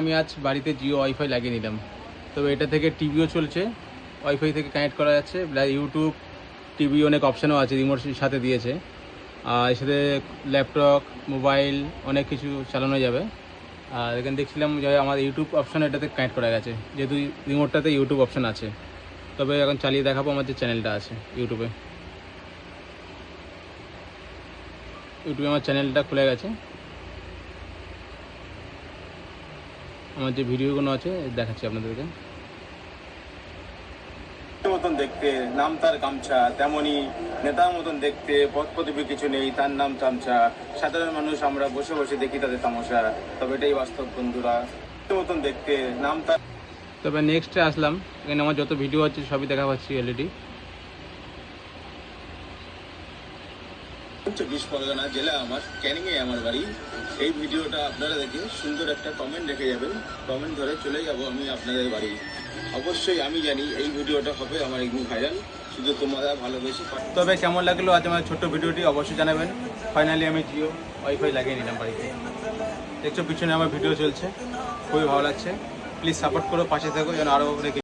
আমি আজ বাড়িতে জিও ওয়াইফাই লাগিয়ে নিলাম। তবে এটা থেকে টিভিও চলছে, ওয়াইফাই থেকে কানেক্ট করা যাচ্ছে, ইউটিউব, টিভি অনেক অপশানও আছে, রিমোটের সাথে দিয়েছে। আর এর সাথে ল্যাপটপ, মোবাইল অনেক কিছু চালানো যাবে। আর এখানে দেখছিলাম যে আমার ইউটিউব অপশান এটাতে কানেক্ট করা গেছে, যেহেতু রিমোটটাতে ইউটিউব অপশান আছে। তবে এখন চালিয়ে দেখাবো আমার যে চ্যানেলটা আছে ইউটিউবে আমার চ্যানেলটা খুলে গেছে। আমার যে ভিডিওগুলো আছে দেখাচ্ছি আপনাদেরকে। মতন দেখতে নাম তার গামছা, তেমনি নেতার মতন দেখতে পদ পদবী কিছু নেই, তার নাম চামচা। সাধারণ মানুষ আমরা বসে বসে দেখি তাদের তামাশা, তবে এটাই বাস্তব বন্ধুরা। মতন দেখতে নাম তার। তবে নেক্সটে আসলাম, এখানে আমার যত ভিডিও আছে সবই দেখা পাচ্ছি অলরেডি। 24 পরগনা জেলা আমার, ক্যানিংয়ে আমার বাড়ি। এই ভিডিওটা আপনারা দেখে সুন্দর একটা কমেন্ট রেখে যাবেন, কমেন্ট ধরে চলে যাব আমি আপনাদের বাড়ি। অবশ্যই আমি জানি এই ভিডিওটা হবে আমার একদম ভাইরাল, শুধু তোমরা ভালোবেসে। তবে কেমন লাগলো আজ আমার ছোট্ট ভিডিওটি অবশ্যই জানাবেন। ফাইনালি আমি জিও ওয়াইফাই লাগিয়ে নিলাম বাড়িতে। দেখছো পিছনে আমার ভিডিও চলছে, খুবই ভালো লাগছে। প্লিজ সাপোর্ট করো, পাশে থাকো যেন আরও